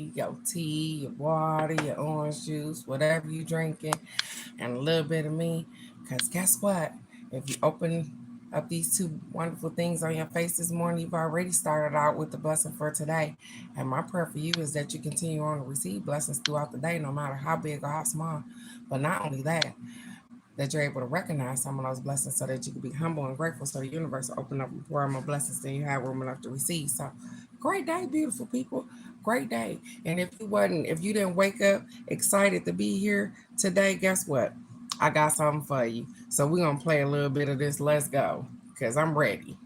your tea, your water, your orange juice, whatever you drinking, and a little bit of me. Because guess what? If you open up these two wonderful things on your face this morning, you've already started out with the blessing for today. And my prayer for you is that you continue on to receive blessings throughout the day, no matter how big or how small. But not only that, that you're able to recognize some of those blessings so that you can be humble and grateful so the universe will open up and pour more blessings than you have room enough to receive. So great day, beautiful people. Great day. And if you didn't wake up excited to be here today, guess what? I got something for you. So we're gonna play a little bit of this. Let's go. Cause I'm ready.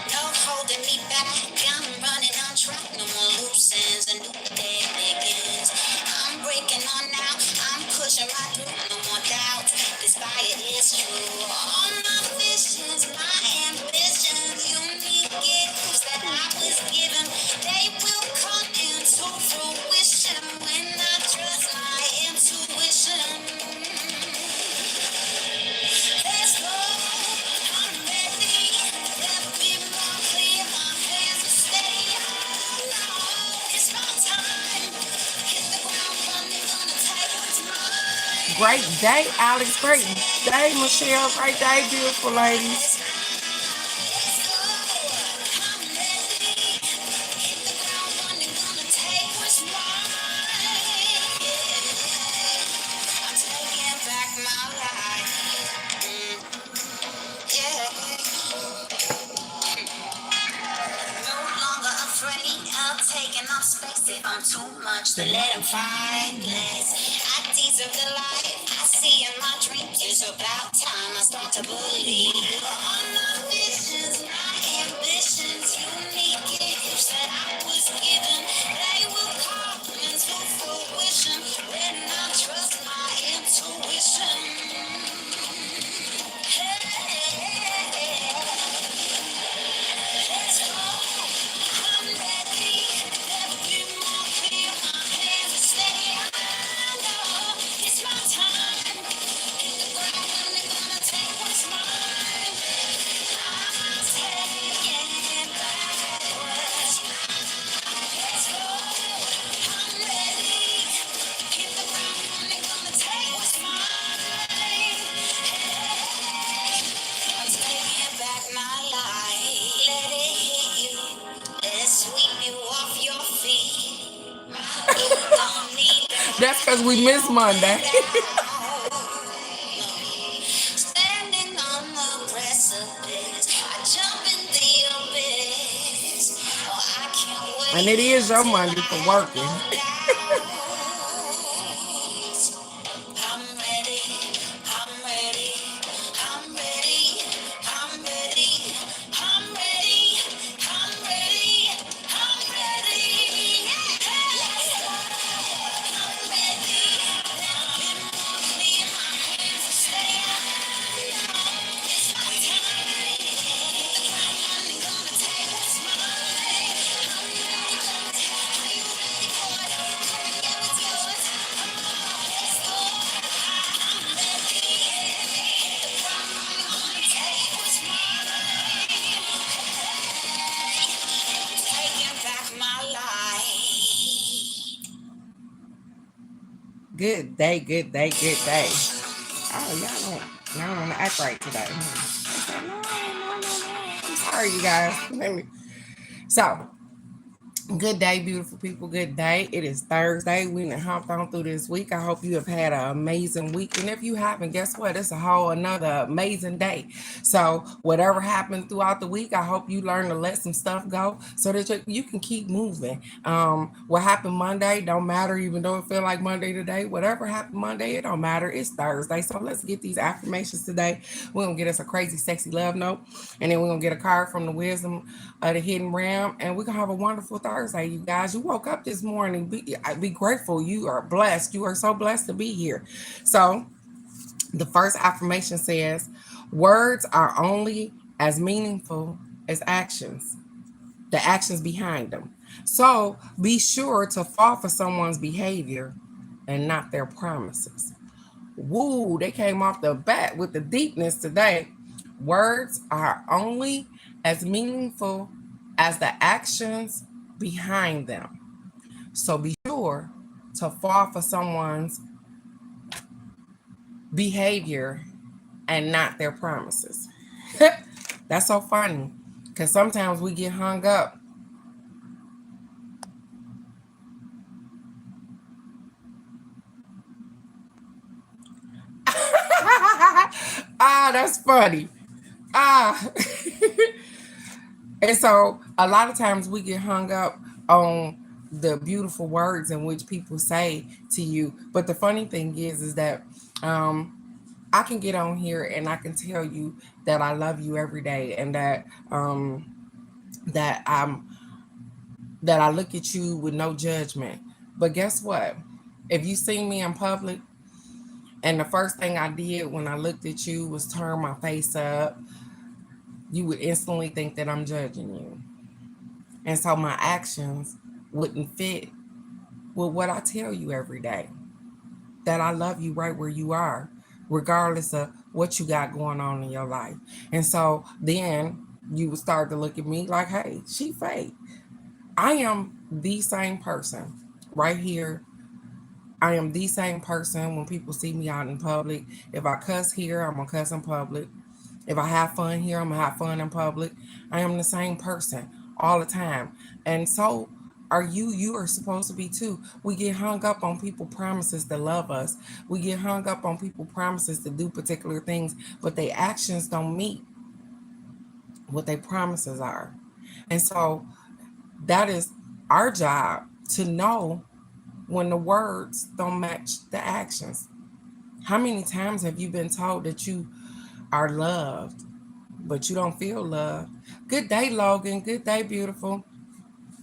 No holding me back. I'm running on track. No more loose ends. A new day begins. I'm breaking on now. I'm pushing right through. No more doubt. This fire is true. All my visions, my ambitions, unique gifts that I was given, they will come into fruition when I trust my intuition. Let's go. I'm ready. Never be more clear. My hands will stay. No, it's my time. Hit the ground running. Gonna take what's mine. Great day, Alex. Great day, Michelle. Great day, beautiful ladies. Let's go. I'm ready. Hit the ground running. Gonna take what's mine. Yeah. I'm taking back my life. Yeah. No longer afraid of taking up space. If I'm too much, then let him find place. I deserve the life I see in my dreams. It's about time I start to believe. All my visions, my ambitions, unique gifts that I was given, they will come into fruition when I trust my intuition. Hey, let's go. I'm ready. Never been more clear. My hands are steady. I know it's my time. Hit the ground running. Gonna take what's mine. I'm taking back what's mine. Let's go. I'm ready. Hit the ground running. Gonna take what's mine. Hey, I'm taking back my life. Let it hit you. Let it sweep you off your feet. You don't need That's because to we missed Monday. holding down. Standing on the precipice, I jump in the abyss. Oh, I can't And it wait is your until Monday I for have working. no doubts. I'm ready, I'm ready, I'm ready, I'm ready, I'm ready, I'm ready, I'm ready. Let's go. I'm ready. Never been more clear. My hands are steady. I know it's my time. Hit the ground running. Gonna take what's mine. I'm ready. Are you ready for it? Come and get what's yours. Let's go. I'm ready. Hit the ground running. Gonna take what's mine. Taking back my life. Good day, good day, good day. Oh, y'all don't act right today. They said, no, no, no, no. I'm sorry, you guys. So, good day, beautiful people. Good day. It is Thursday. We done hopped on through this week. I hope you have had an amazing week. And if you haven't, guess what? It's a whole another amazing day. So whatever happened throughout the week, I hope you learn to let some stuff go so that you can keep moving. What happened Monday don't matter, even though it feel like Monday today. Whatever happened Monday, it don't matter. It's Thursday. So let's get these affirmations today. We're gonna get us a crazy, sexy love note, and then we're gonna get a card from the wisdom of the hidden realm, and we're gonna have a wonderful Thursday, you guys. You woke up this morning. Be grateful. You are blessed. You are so blessed to be here. So the first affirmation says, words are only as meaningful as actions, the actions behind them. So be sure to fall for someone's behavior and not their promises. Woo, they came off the bat with the deepness today. Words are only as meaningful as the actions behind them. So be sure to fall for someone's behavior and not their promises. That's so funny because sometimes we get hung up. Ah, that's funny. Ah. And so a lot of times we get hung up on the beautiful words in which people say to you. But the funny thing is that um, I can get on here and I can tell you that I love you every day, and that that I look at you with no judgment. But guess what? If you see me in public and the first thing I did when I looked at you was turn my face up, you would instantly think that I'm judging you. And so my actions wouldn't fit with what I tell you every day. That I love you right where you are, regardless of what you got going on in your life. And so then you would start to look at me like, hey, she fake. I am the same person right here. I am the same person when people see me out in public. If I cuss here, I'm gonna cuss in public. If I have fun here, I'm gonna have fun in public. I am the same person all the time. And so are you. You are supposed to be too. We get hung up on people promises to love us. We get hung up on people promises to do particular things, but their actions don't meet what their promises are. And so that is our job to know when the words don't match the actions. How many times have you been told that you are loved, but you don't feel loved? Good day, Logan. Good day, beautiful.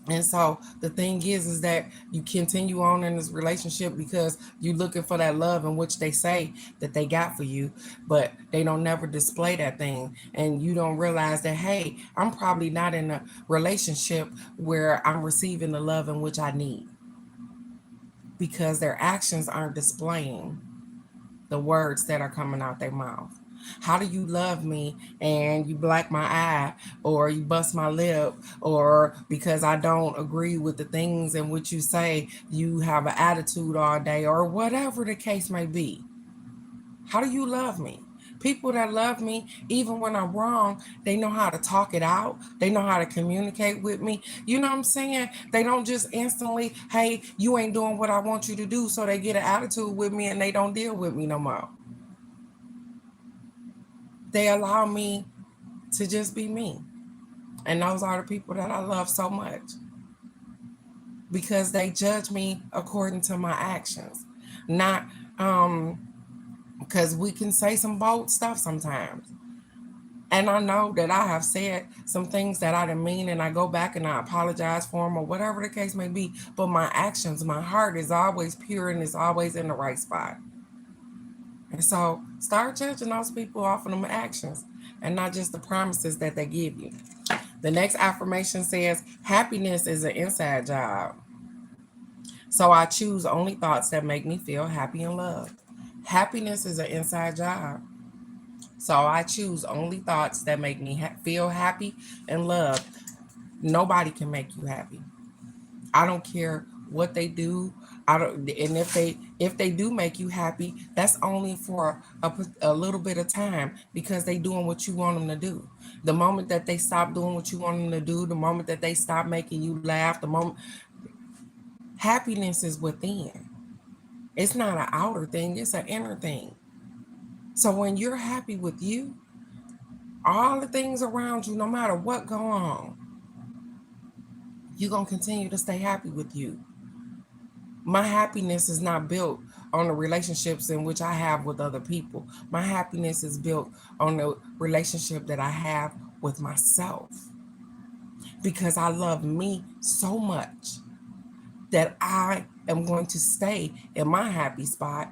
And so the thing is that you continue on in this relationship because you're looking for that love in which they say that they got for you, but they don't never display that thing. And you don't realize that, hey, I'm probably not in a relationship where I'm receiving the love in which I need because their actions aren't displaying the words that are coming out their mouth. How do you love me and you black my eye or you bust my lip or because I don't agree with the things in which you say you have an attitude all day or whatever the case may be? How do you love me? People that love me, even when I'm wrong, they know how to talk it out. They know how to communicate with me. You know what I'm saying? They don't just instantly, hey, you ain't doing what I want you to do. So they get an attitude with me and they don't deal with me no more. They allow me to just be me. And those are the people that I love so much because they judge me according to my actions, not because we can say some bold stuff sometimes. And I know that I have said some things that I didn't mean, and I go back and I apologize for them or whatever the case may be. But my actions, my heart is always pure and is always in the right spot. And so start judging those people off of them actions and not just the promises that they give you. The next affirmation says, happiness is an inside job. So I choose only thoughts that make me feel happy and loved. Happiness is an inside job. So I choose only thoughts that make me feel happy and loved. Nobody can make you happy. I don't care what they do. I don't, and if they do make you happy, that's only for a little bit of time because they doing what you want them to do. The moment that they stop doing what you want them to do, the moment that they stop making you laugh, the moment happiness is within. It's not an outer thing; it's an inner thing. So when you're happy with you, all the things around you, no matter what go on, you're gonna continue to stay happy with you. My happiness is not built on the relationships in which I have with other people. My happiness is built on the relationship that I have with myself because I love me so much that I am going to stay in my happy spot.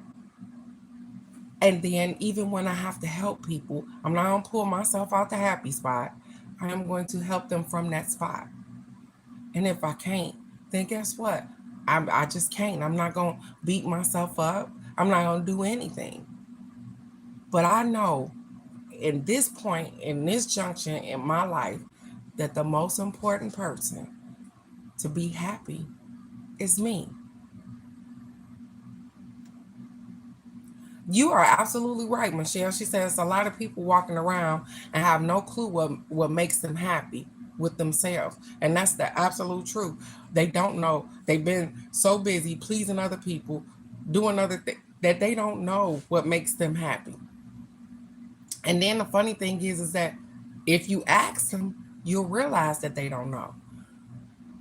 And then, even when I have to help people, I'm not going to pull myself out the happy spot. I am going to help them from that spot. And if I can't, then guess what? I just can't. I'm not going to beat myself up. I'm not going to do anything. But I know in this point, in this junction in my life, that the most important person to be happy is me. You are absolutely right, Michelle. She says a lot of people walking around and have no clue what makes them happy with themselves. And that's the absolute truth. They don't know. They've been so busy pleasing other people, doing other things that they don't know what makes them happy. And then the funny thing is that if you ask them, you'll realize that they don't know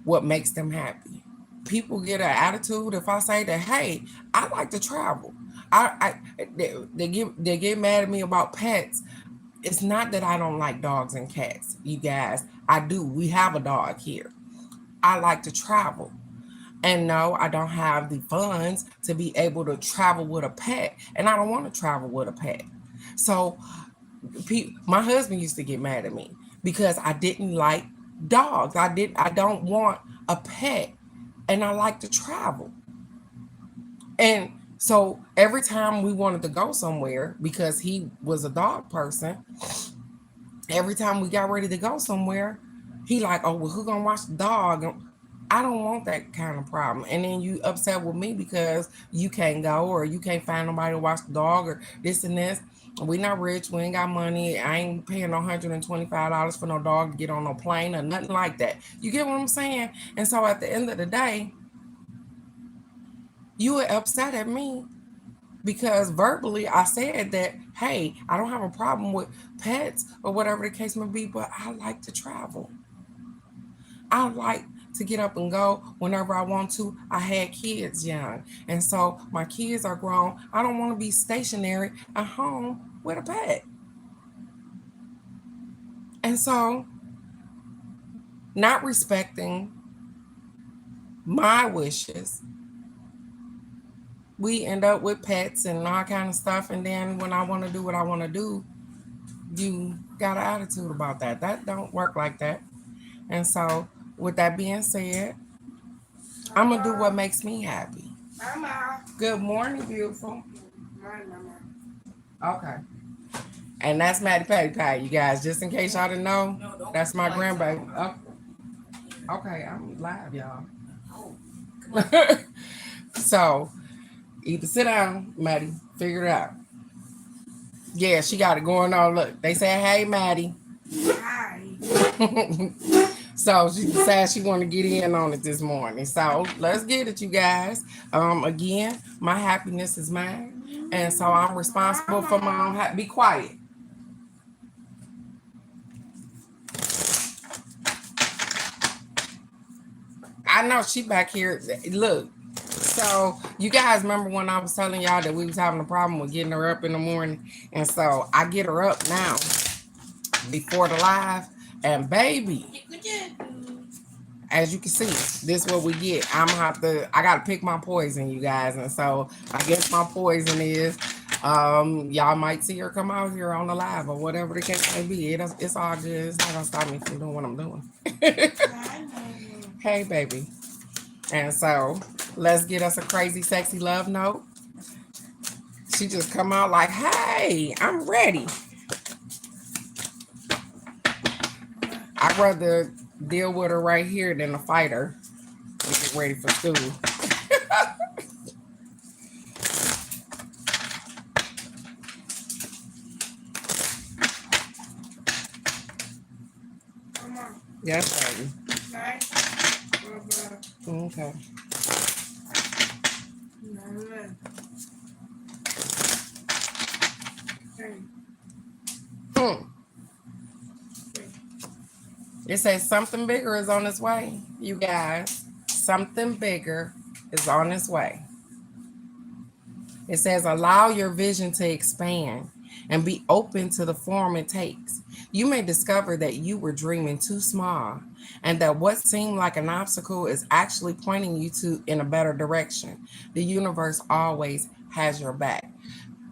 what makes them happy. People get an attitude if I say that, hey, I like to travel. They get mad at me about pets. It's not that I don't like dogs and cats, you guys. I do. We have a dog here. I like to travel. And no, I don't have the funds to be able to travel with a pet. And I don't want to travel with a pet. So my husband used to get mad at me because I didn't like dogs. I don't want a pet and I like to travel. And so every time we wanted to go somewhere, because he was a dog person, every time we got ready to go somewhere, he like, oh, well, who gonna watch the dog? And I don't want that kind of problem. And then you upset with me because you can't go or you can't find nobody to watch the dog or this and this. We not rich. We ain't got money. I ain't paying no $125 for no dog to get on no plane or nothing like that. You get what I'm saying? And so at the end of the day, you were upset at me because verbally I said that, hey, I don't have a problem with pets or whatever the case may be, but I like to travel. I like to get up and go whenever I want to. I had kids young, and so my kids are grown. I don't want to be stationary at home with a pet. And so, not respecting my wishes, we end up with pets and all kind of stuff. And then when I want to do what I want to do, you got an attitude about that. That don't work like that. And so, with that being said, I'm gonna do what makes me happy. Mama. Good morning, beautiful. Mama. Okay. And that's Maddie Patty Pie, you guys. Just in case y'all didn't know, No, don't that's my put lights grandbaby. on. Okay, I'm live, y'all. Oh, come on. So either sit down, Maddie, figure it out. Yeah, she got it going on. Look, they say, hey, Maddie. Hi. So she decided she want to get in on it this morning. So let's get it, you guys. Again, my happiness is mine. And so I'm responsible for my own be quiet. I know she back here. Look, so you guys remember when I was telling y'all that we was having a problem with getting her up in the morning, and so I get her up now before the live, and baby, as you can see, this is what we get. I gotta pick my poison, you guys, and so I guess my poison is, y'all might see her come out here on the live or whatever the case may be. It's all good. It's not gonna stop me from doing what I'm doing. Hey, baby. And so let's get us a crazy, sexy love note. She just come out like, hey, I'm ready. I'd rather deal with her right here than a fighter to get ready for school. Come on. Yes, baby. Nice. Okay. Hmm. It says something bigger is on its way, you guys. Something bigger is on its way. It says allow your vision to expand and be open to the form it takes. You may discover that you were dreaming too small and that what seemed like an obstacle is actually pointing you to in a better direction. The universe always has your back.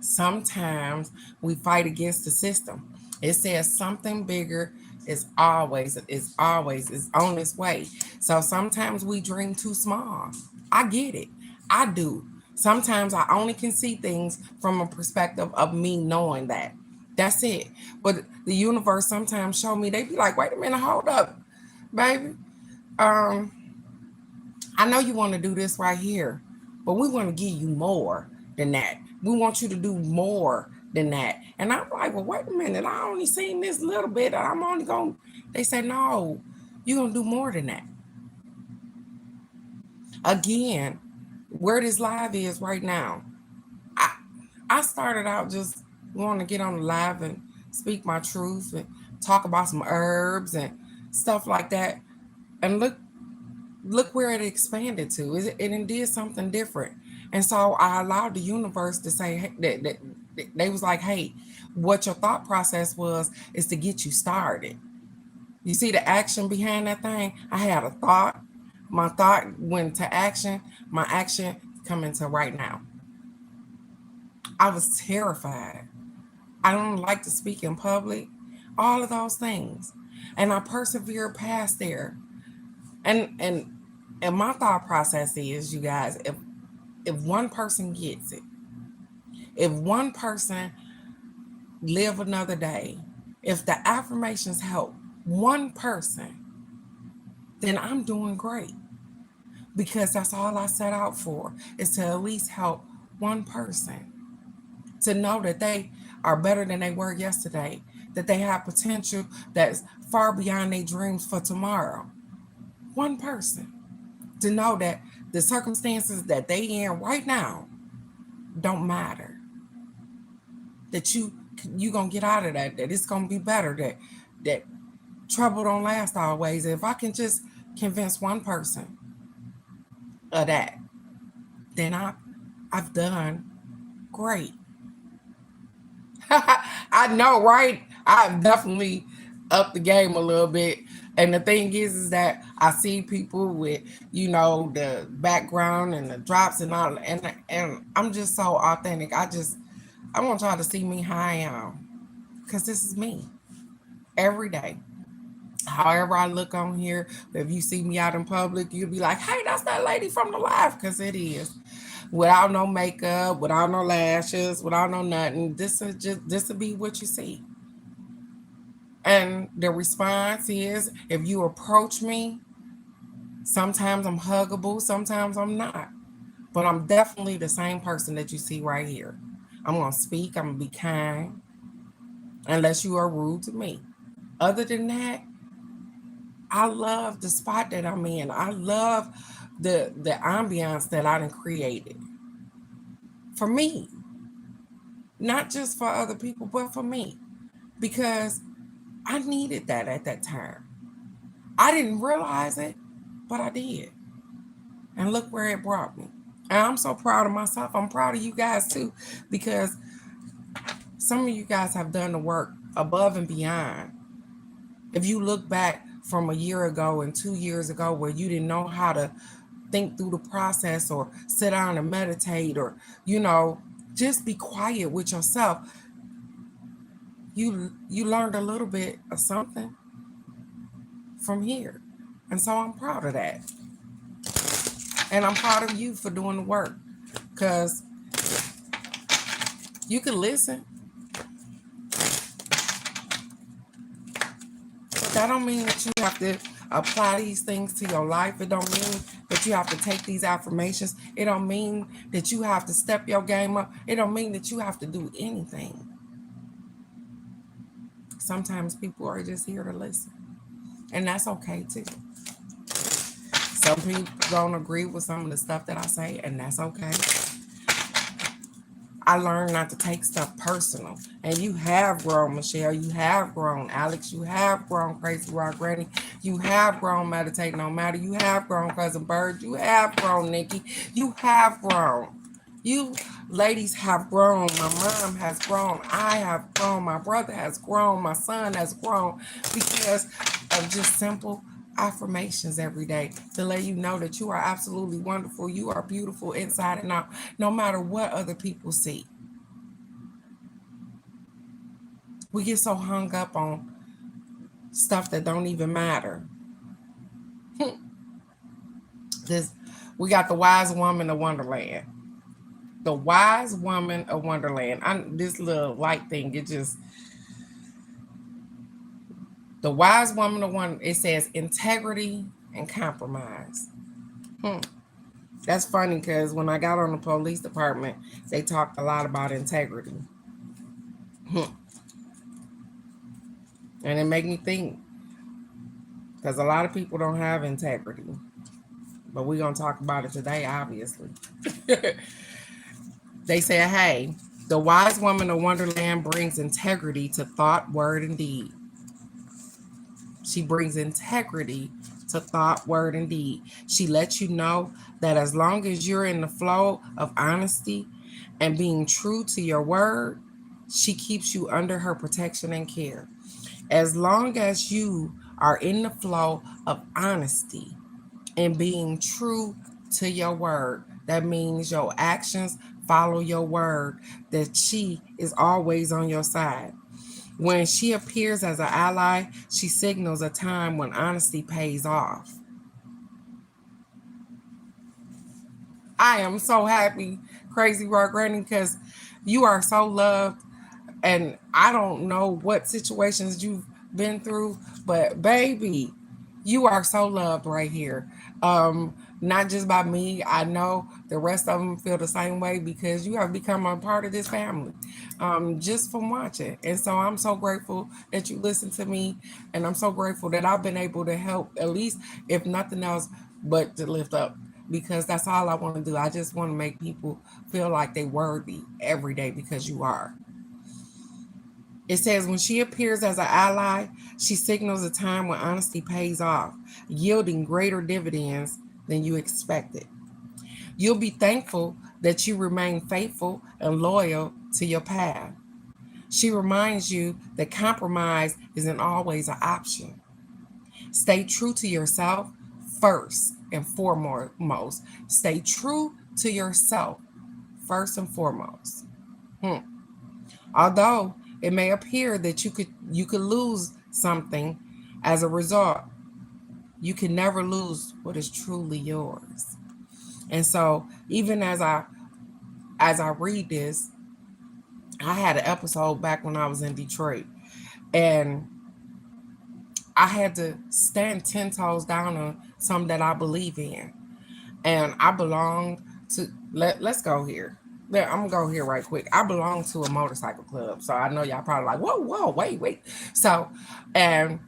Sometimes we fight against the system. It says something bigger is on its way. So sometimes we dream too small. I get it. I do. Sometimes I only can see things from a perspective of me knowing that. That's it. But the universe sometimes show me, they be like, wait a minute, hold up, baby. Um, I know you want to do this right here, but we want to give you more than that. We want you to do more than that. And I'm like, well, wait a minute. I only seen this little bit. I'm only going, they say, no, you're going to do more than that. Again, where this live is right now, I, I started out just wanting to get on the live and speak my truth and talk about some herbs and stuff like that. And look where it expanded to. It did something different. And so I allowed the universe to say, hey, that they was like, hey, what your thought process was is to get you started. You see the action behind that thing? I had a thought. My thought went to action. My action coming to right now. I was terrified. I don't like to speak in public. All of those things. And I persevered past there. And my thought process is, you guys, if one person gets it, if one person live another day, if the affirmations help one person, then I'm doing great, because that's all I set out for, is to at least help one person to know that they are better than they were yesterday, that they have potential that's far beyond their dreams for tomorrow. One person to know that the circumstances that they in right now don't matter. That you gonna get out of that. That it's gonna be better. That trouble don't last always. If I can just convince one person of that, then I've done great. I know, right? I've definitely upped the game a little bit. And the thing is that I see people with, the background and the drops and all, and I'm just so authentic. I want y'all to see me how I am, because this is me every day. However I look on here, if you see me out in public, you'll be like, "Hey, that's that lady from the live," because it is. Without no makeup, without no lashes, without no nothing. This will be what you see. And the response is, if you approach me, sometimes I'm huggable, sometimes I'm not. But I'm definitely the same person that you see right here. I'm going to speak, I'm going to be kind, unless you are rude to me. Other than that, I love the spot that I'm in. I love the ambiance that I done created for me, not just for other people, but for me, because I needed that at that time. I didn't realize it, but I did. And look where it brought me. And I'm so proud of myself. I'm proud of you guys too, because some of you guys have done the work above and beyond. If you look back from a year ago and 2 years ago, where you didn't know how to think through the process or sit down and meditate, or, just be quiet with yourself, you learned a little bit of something from here. And so I'm proud of that. And I'm proud of you for doing the work, because you can listen. But that don't mean that you have to apply these things to your life. It don't mean that you have to take these affirmations. It don't mean that you have to step your game up. It don't mean that you have to do anything. Sometimes people are just here to listen. And that's okay too. Some people don't agree with some of the stuff that I say, and that's okay. I learned not to take stuff personal. And you have grown, Michelle. You have grown, Alex. You have grown, Crazy Rock Granny. You have grown, Meditate No Matter. You have grown, Cousin Bird. You have grown, Nikki. You have grown. You ladies have grown. My mom has grown. I have grown. My brother has grown. My son has grown, because of just simple affirmations every day to let you know that you are absolutely wonderful. You are beautiful inside and out, no matter what other people see. We get so hung up on stuff that don't even matter. This, we got the wise woman of Wonderland. The Wise Woman of Wonderland. This little light thing, it just, the Wise Woman of Wonderland, it says integrity and compromise. Hmm. That's funny because when I got on the police department, they talked a lot about integrity. Hmm. And it made me think because a lot of people don't have integrity. But we're going to talk about it today, obviously. They say, hey, the Wise Woman of Wonderland brings integrity to thought, word, and deed. She brings integrity to thought, word, and deed. She lets you know that as long as you're in the flow of honesty and being true to your word, she keeps you under her protection and care. As long as you are in the flow of honesty and being true to your word, that means your actions follow your word, that she is always on your side. When she appears as an ally, she signals a time when honesty pays off. I am so happy, Crazy Rock Granny, because you are so loved. And I don't know what situations you've been through, but baby, you are so loved right here. Not just by me. I know the rest of them feel the same way because you have become a part of this family, just from watching. And so I'm so grateful that you listen to me, and I'm so grateful that I've been able to help, at least if nothing else, but to lift up. Because that's all I want to do. I just want to make people feel like they worthy every day because you are. It says, when she appears as an ally, she signals a time when honesty pays off, yielding greater dividends than you expected. You'll be thankful that you remain faithful and loyal to your path. She reminds you that compromise isn't always an option. Stay true to yourself first and foremost. Stay true to yourself first and foremost. Hmm. Although it may appear that you could lose something as a result, you can never lose what is truly yours. And so even as I read this, I had an episode back when I was in Detroit, and I had to stand 10 toes down on something that I believe in. And I belong to, let's go here. I'm gonna go here right quick. I belong to a motorcycle club, so I know y'all probably like, whoa, wait. So, and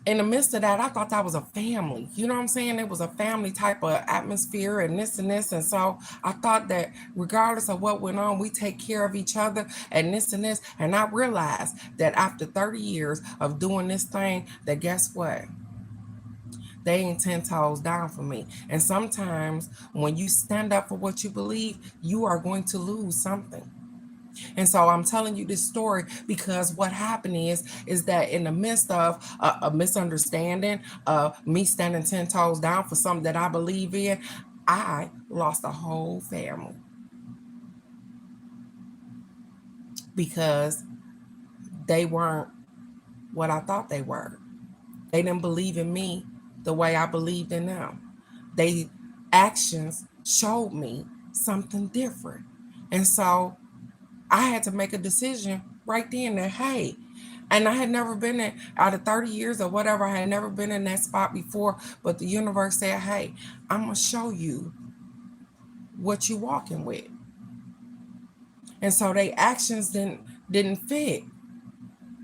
in the midst of that, I thought that was a family. You know what I'm saying? It was a family type of atmosphere and this and this. And so I thought that regardless of what went on, we take care of each other and this and this. And I realized that after 30 years of doing this thing, that guess what? They ain't 10 toes down for me. And sometimes when you stand up for what you believe, you are going to lose something. And so I'm telling you this story because what happened is that in the midst of a misunderstanding, me standing 10 toes down for something that I believe in, I lost a whole family because they weren't what I thought they were. They didn't believe in me the way I believed in them. They actions showed me something different. And so I had to make a decision right then that, hey, and I had never been in, out of 30 years or whatever, I had never been in that spot before. But the universe said, hey, I'm going to show you what you walking with. And so they actions didn't fit.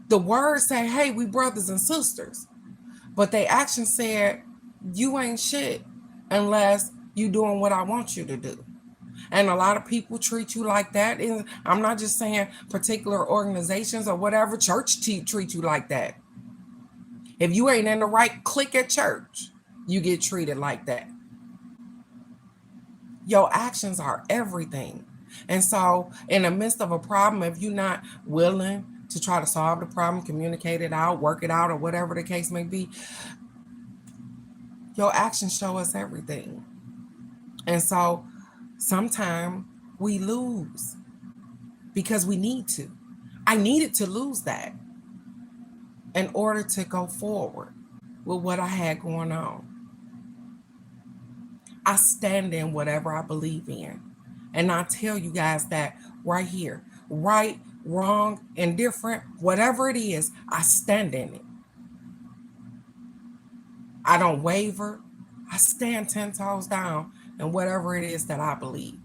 The words say, hey, we brothers and sisters. But they actions said, you ain't shit unless you doing what I want you to do. And a lot of people treat you like that. And I'm not just saying particular organizations or whatever, church treat you like that. If you ain't in the right clique at church, you get treated like that. Your actions are everything. And so in the midst of a problem, if you're not willing to try to solve the problem, communicate it out, work it out, or whatever the case may be, your actions show us everything. And so sometimes we lose because we need to. I needed to lose that in order to go forward with what I had going on. I stand in whatever I believe in. And I tell you guys that right here, right, wrong, indifferent, whatever it is, I stand in it. I don't waver. I stand 10 toes down in whatever it is that I believe.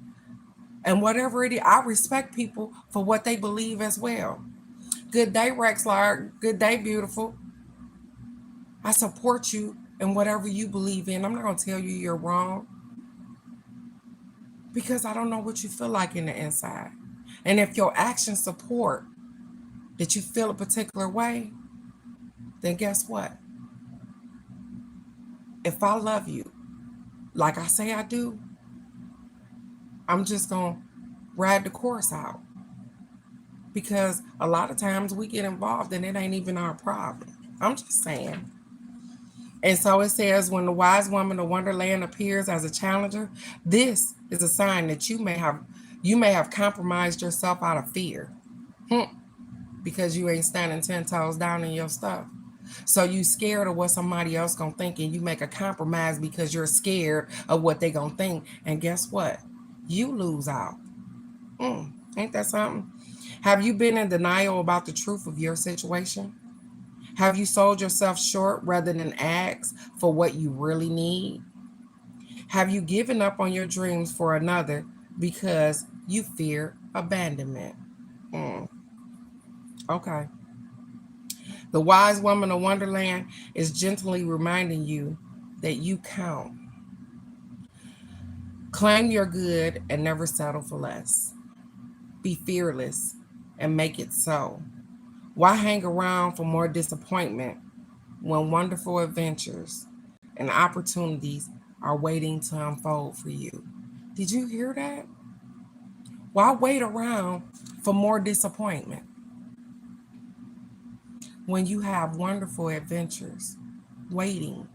And whatever it is, I respect people for what they believe as well. Good day, Rexlar. Good day, beautiful. I support you in whatever you believe in. I'm not going to tell you you're wrong because I don't know what you feel like in the inside. And if your actions support that you feel a particular way, then guess what? If I love you like I say I do, I'm just going to ride the course out. Because a lot of times we get involved and it ain't even our problem. I'm just saying. And so it says, when the wise woman of Wonderland appears as a challenger, this is a sign that you may have compromised yourself out of fear. Because you ain't standing 10 toes down in your stuff. So you scared of what somebody else gonna think, and you make a compromise because you're scared of what they gonna think. And guess what? You lose out. Ain't that something? Have you been in denial about the truth of your situation? Have you sold yourself short rather than ask for what you really need? Have you given up on your dreams for another because you fear abandonment? Okay. The wise woman of Wonderland is gently reminding you that you count. Claim your good and never settle for less. Be fearless and make it so. Why hang around for more disappointment when wonderful adventures and opportunities are waiting to unfold for you? Did you hear that? Why wait around for more disappointment when you have wonderful adventures waiting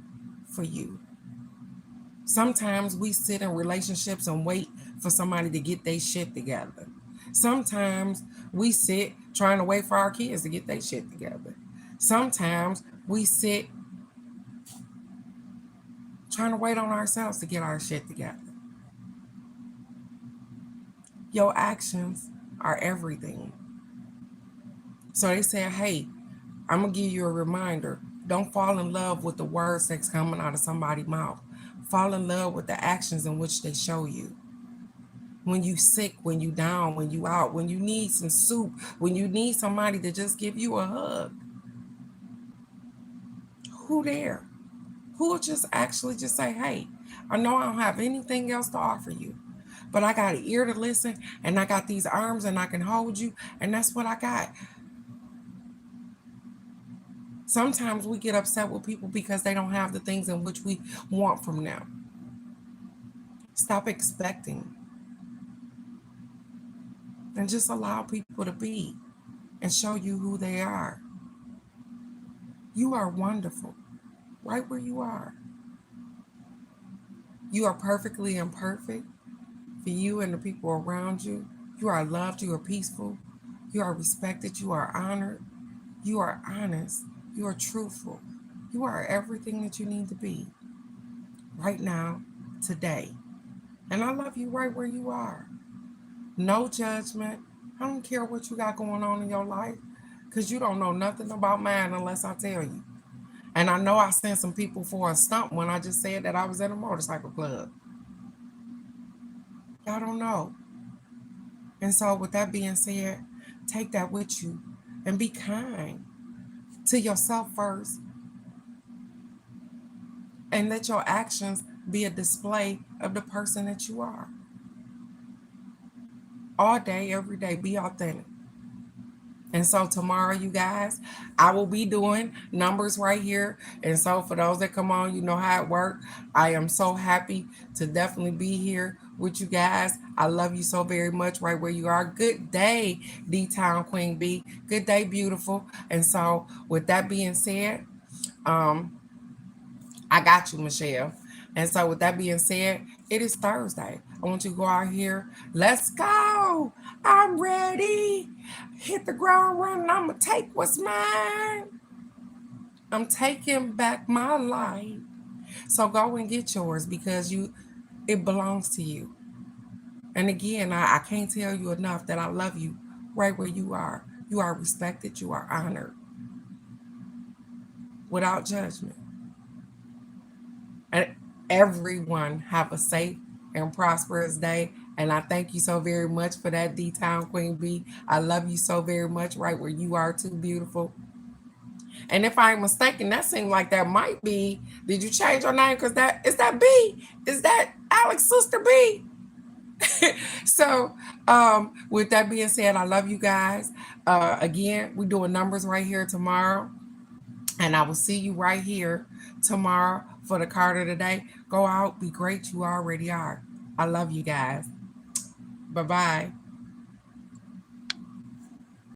for you? Sometimes we sit in relationships and wait for somebody to get their shit together. Sometimes we sit trying to wait for our kids to get their shit together. Sometimes we sit trying to wait on ourselves to get our shit together. Your actions are everything. So they say, hey, I'm going to give you a reminder. Don't fall in love with the words that's coming out of somebody's mouth. Fall in love with the actions in which they show you. When you sick, when you down, when you out, when you need some soup, when you need somebody to just give you a hug. Who there? Who will just actually just say, hey, I know I don't have anything else to offer you, but I got an ear to listen, and I got these arms, and I can hold you, and that's what I got. Sometimes we get upset with people because they don't have the things in which we want from them. Stop expecting and just allow people to be and show you who they are. You are wonderful right where you are. You are perfectly imperfect for you and the people around you. You are loved. You are peaceful. You are respected. You are honored. You are honest. You are truthful. You are everything that you need to be right now, today. And I love you right where you are. No judgment. I don't care what you got going on in your life because you don't know nothing about mine unless I tell you. And I know I sent some people for a stump when I just said that I was at a motorcycle club. Y'all don't know. And so, with that being said, take that with you and be kind to yourself first, and let your actions be a display of the person that you are. All day, every day, be authentic. And so tomorrow, you guys, I will be doing numbers right here. And so for those that come on, you know how it works. I am so happy to definitely be here with you guys. I love you so very much right where you are. Good day, D-Town Queen B. Good day, beautiful. And so with that being said, I got you, Michelle. And so, with that being said, it is Thursday. I want you to go out here. Let's go. I'm ready. Hit the ground running. I'm going to take what's mine. I'm taking back my life. So, go and get yours because it belongs to you. And again, I can't tell you enough that I love you right where you are. You are respected, you are honored without judgment. And everyone have a safe and prosperous day. And I thank you so very much for that, D Town Queen B. I love you so very much right where you are too, beautiful. And if I'm mistaken, that seemed like that might be. Did you change your name? Because that is that B? Is that Alex's sister B? So, with that being said, I love you guys. Again, we're doing numbers right here tomorrow. And I will see you right here tomorrow for the card of the day. Go out, be great. You already are. I love you guys. Bye bye.